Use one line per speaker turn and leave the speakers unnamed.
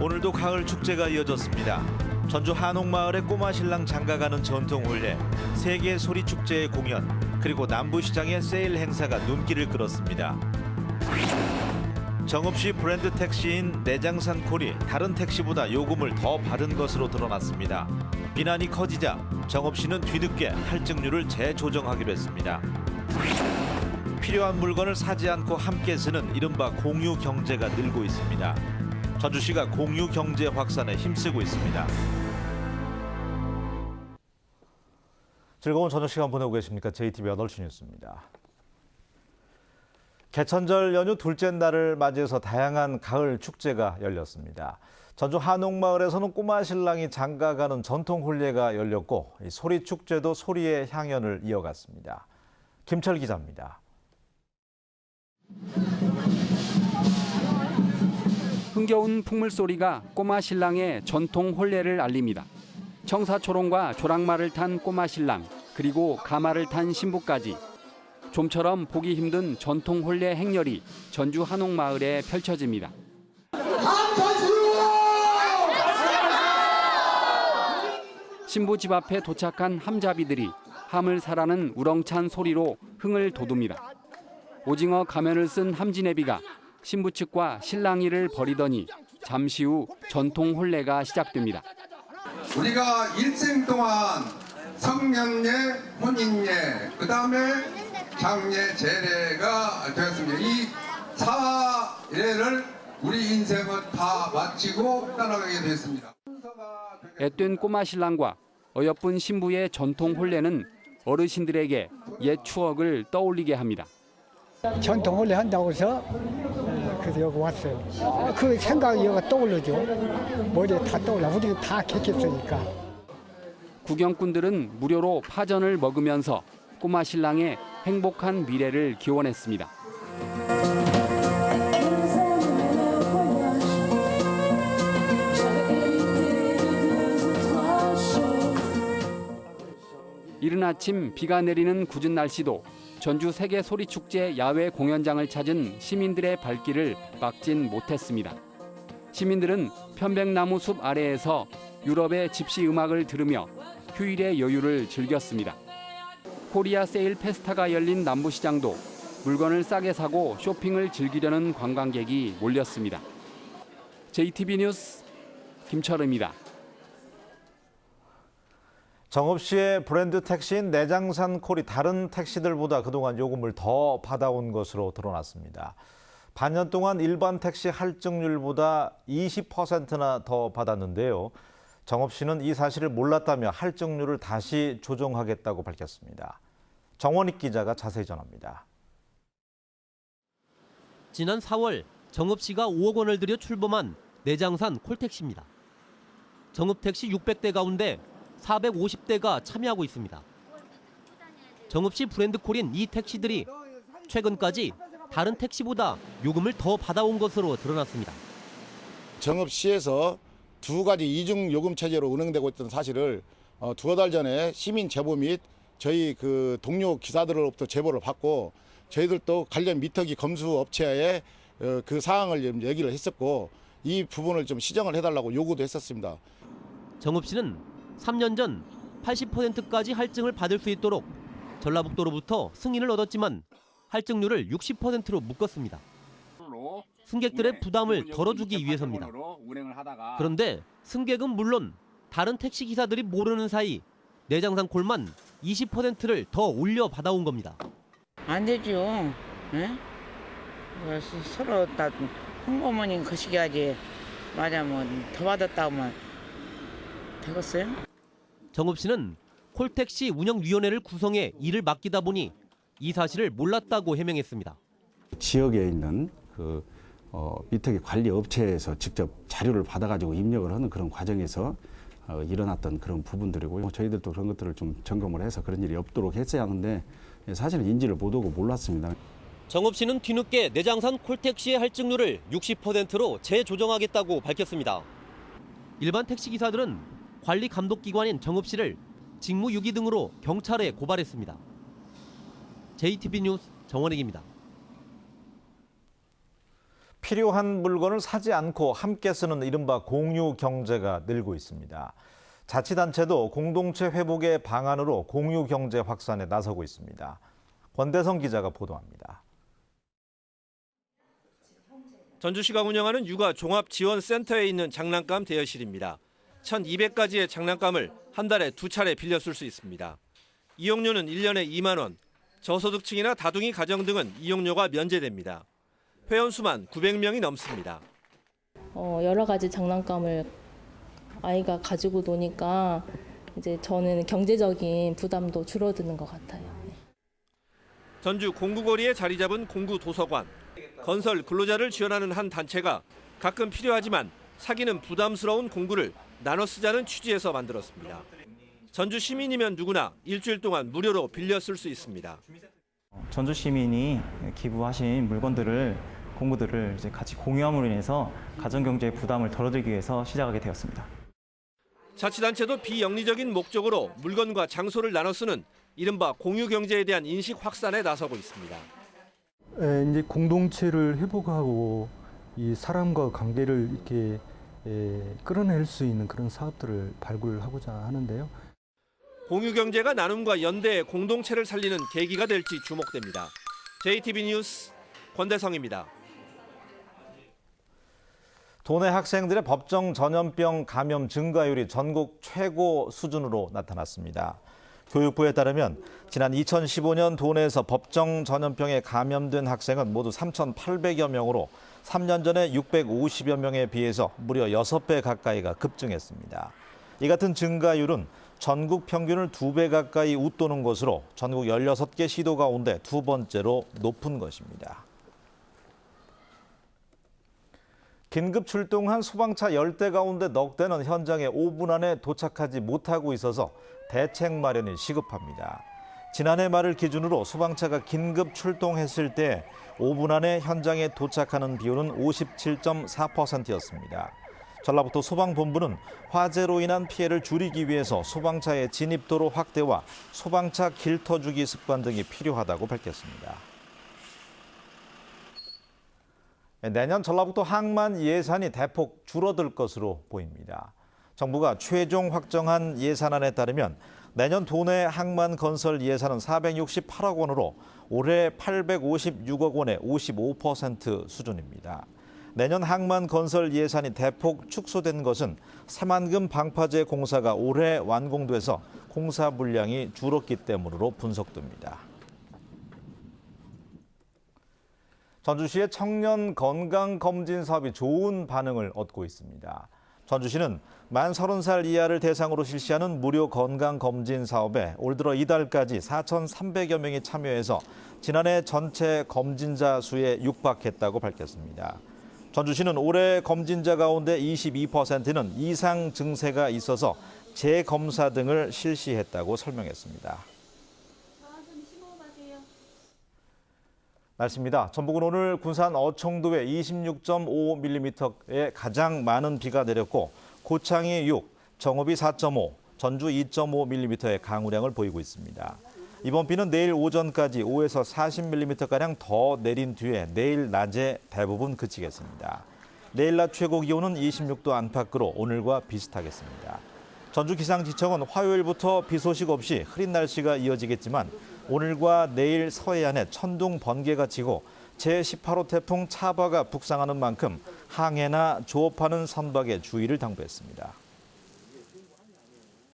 오늘도 가을 축제가 이어졌습니다. 전주 한옥마을의 꼬마신랑 장가가는 전통혼례, 세계 소리축제의 공연, 그리고 남부시장의 세일 행사가 눈길을 끌었습니다. 정읍시 브랜드 택시인 내장산 콜이 다른 택시보다 요금을 더 받은 것으로 드러났습니다. 비난이 커지자 정읍시는 뒤늦게 할증률을 재조정하기로 했습니다. 필요한 물건을 사지 않고 함께 쓰는 이른바 공유 경제가 늘고 있습니다. 전주시가 공유 경제 확산에 힘쓰고 있습니다. 즐거운 저녁 시간 보내고 계십니까? JTBC 8시 뉴스입니다. 개천절 연휴 둘째 날을 맞이해서 다양한 가을 축제가 열렸습니다. 전주 한옥마을에서는 꼬마 신랑이 장가가는 전통 혼례가 열렸고 소리 축제도 소리의 향연을 이어갔습니다. 김철 기자입니다.
흥겨운 풍물 소리가 꼬마 신랑의 전통 혼례를 알립니다. 청사초롱과 조랑말을 탄 꼬마 신랑, 그리고 가마를 탄 신부까지 좀처럼 보기 힘든 전통 혼례 행렬이 전주 한옥마을에 펼쳐집니다. 신부 집 앞에 도착한 함자비들이 함을 사라는 우렁찬 소리로 흥을 돋웁니다. 오징어 가면을 쓴 함지내비가 신부 측과 실랑이를 벌이더니 잠시 후 전통 혼례가 시작됩니다.
우리가 일생 동안 성년례, 혼인례, 그다음에 장례, 제례가 되었습니다. 이 4예를 우리 인생은 다 마치고 떠나가게 되었습니다.
앳된 꼬마 신랑과 어여쁜 신부의 전통 혼례는 어르신들에게 옛 추억을 떠올리게 합니다.
전통 혼례 한다고 해서 그래서 여기 왔어요. 그 생각이 여기 떠오르죠. 머리에 다 떠올라. 우리는 다 객했으니까.
구경꾼들은 무료로 파전을 먹으면서 꼬마 신랑의 행복한 미래를 기원했습니다. 이른 아침 비가 내리는 궂은 날씨도 전주 세계 소리축제 야외 공연장을 찾은 시민들의 발길을 막진 못했습니다. 시민들은 편백나무 숲 아래에서 유럽의 집시 음악을 들으며 휴일의 여유를 즐겼습니다. 코리아 세일 페스타가 열린 남부시장도 물건을 싸게 사고 쇼핑을 즐기려는 관광객이 몰렸습니다. JTBC 뉴스 김철음입니다.
정읍시의 브랜드 택시인 내장산 콜이 다른 택시들보다 그동안 요금을 더 받아온 것으로 드러났습니다. 반년 동안 일반 택시 할증률보다 20%나 더 받았는데요. 정읍시는 이 사실을 몰랐다며 할증률을 다시 조정하겠다고 밝혔습니다. 정원익 기자가 자세히 전합니다.
지난 4월 정읍시가 5억 원을 들여 출범한 내장산 콜택시입니다. 정읍택시 600대 가운데 450대가 참여하고 있습니다. 정읍시 브랜드 콜인 이 택시들이 최근까지 다른 택시보다 요금을 더 받아온 것으로 드러났습니다.
정읍시에서 두 가지 이중 요금 체제로 운영되고 있던 사실을 두어 달 전에 시민 제보 및 저희 그 동료 기사들로부터 제보를 받고 저희들도 관련 미터기 검수 업체에 그 사항을 얘기를 했었고 이 부분을 좀 시정을 해달라고 요구도 했었습니다.
정읍시는 3년 전 80%까지 할증을 받을 수 있도록 전라북도로부터 승인을 얻었지만 할증률을 60%로 묶었습니다. 승객들의 부담을 덜어주기 위해서입니다. 그런데 승객은 물론 다른 택시 기사들이 모르는 사이 내장산 콜만 20%를 더 올려 받아온 겁니다.
안 되죠. 네? 서로 다 홍보모님 거시기하지. 맞아 더 받았다면 되겠어요?
정읍시는 콜택시 운영위원회를 구성해 일을 맡기다 보니 이 사실을 몰랐다고 해명했습니다.
지역에 있는 미터기 관리 업체에서 직접 자료를 받아가지고 입력을 하는 그런 과정에서 일어났던 그런 부분들이고요. 저희들도 그런 것들을 좀 점검을 해서 그런 일이 없도록 했어야 하는데 사실은 인지를 못하고 몰랐습니다.
정읍시는 뒤늦게 내장산 콜택시의 할증률을 60%로 재조정하겠다고 밝혔습니다. 일반 택시기사들은 관리 감독기관인 정읍시를 직무유기 등으로 경찰에 고발했습니다. JTBC 뉴스 정원익입니다.
필요한 물건을 사지 않고 함께 쓰는 이른바 공유 경제가 늘고 있습니다. 자치단체도 공동체 회복의 방안으로 공유 경제 확산에 나서고 있습니다. 권대성 기자가 보도합니다.
전주시가 운영하는 육아 종합지원센터에 있는 장난감 대여실입니다. 1,200가지의 장난감을 한 달에 2차례 빌려 쓸 수 있습니다. 이용료는 1년에 2만 원, 저소득층이나 다둥이 가정 등은 이용료가 면제됩니다. 회원 수만 900명이 넘습니다.
여러 가지 장난감을 아이가 가지고 노니까 이제 저는 경제적인 부담도 줄어드는 것 같아요.
전주 공구거리에 자리 잡은 공구도서관. 건설 근로자를 지원하는 한 단체가 가끔 필요하지만 사기는 부담스러운 공구를 나눠 쓰자는 취지에서 만들었습니다. 전주 시민이면 누구나 일주일 동안 무료로 빌려 쓸 수 있습니다.
전주 시민이 기부하신 물건들을 공구들을 이제 같이 공유함으로 인해서 가정경제의 부담을 덜어들기 위해서 시작하게 되었습니다.
자치단체도 비영리적인 목적으로 물건과 장소를 나눠 쓰는 이른바 공유경제에 대한 인식 확산에 나서고 있습니다.
이제 공동체를 회복하고 이 사람과 관계를 이렇게 끌어낼 수 있는 그런 사업들을 발굴하고자 하는데요.
공유경제가 나눔과 연대의 공동체를 살리는 계기가 될지 주목됩니다. JTB 뉴스 권대성입니다.
도내 학생들의 법정 전염병 감염 증가율이 전국 최고 수준으로 나타났습니다. 교육부에 따르면 지난 2015년 도내에서 법정 전염병에 감염된 학생은 모두 3,800여 명으로 3년 전에 650여 명에 비해서 무려 6배 가까이가 급증했습니다. 이 같은 증가율은 전국 평균을 2배 가까이 웃도는 것으로 전국 16개 시도 가운데 두 번째로 높은 것입니다. 긴급 출동한 소방차 10대 가운데 넉 대는 현장에 5분 안에 도착하지 못하고 있어서 대책 마련이 시급합니다. 지난해 말을 기준으로 소방차가 긴급 출동했을 때 5분 안에 현장에 도착하는 비율은 57.4%였습니다. 전라북도 소방본부는 화재로 인한 피해를 줄이기 위해서 소방차의 진입도로 확대와 소방차 길터주기 습관 등이 필요하다고 밝혔습니다. 내년 전라북도 항만 예산이 대폭 줄어들 것으로 보입니다. 정부가 최종 확정한 예산안에 따르면 내년 도내 항만 건설 예산은 468억 원으로 올해 856억 원의 55% 수준입니다. 내년 항만 건설 예산이 대폭 축소된 것은 새만금 방파제 공사가 올해 완공돼서 공사 물량이 줄었기 때문으로 분석됩니다. 전주시의 청년 건강검진 사업이 좋은 반응을 얻고 있습니다. 전주시는 만 30살 이하를 대상으로 실시하는 무료 건강검진 사업에 올 들어 이달까지 4,300여 명이 참여해서 지난해 전체 검진자 수에 육박했다고 밝혔습니다. 전주시는 올해 검진자 가운데 22%는 이상 증세가 있어서 재검사 등을 실시했다고 설명했습니다. 날씨입니다. 전북은 오늘 군산 어청도에 26.5mm의 가장 많은 비가 내렸고 고창이 6, 정읍이 4.5, 전주 2.5mm의 강우량을 보이고 있습니다. 이번 비는 내일 오전까지 5에서 40mm가량 더 내린 뒤에 내일 낮에 대부분 그치겠습니다. 내일 낮 최고 기온은 26도 안팎으로 오늘과 비슷하겠습니다. 전주기상지청은 화요일부터 비 소식 없이 흐린 날씨가 이어지겠지만 오늘과 내일 서해안에 천둥 번개가 치고 제18호 태풍 차바가 북상하는 만큼 항해나 조업하는 선박에 주의를 당부했습니다.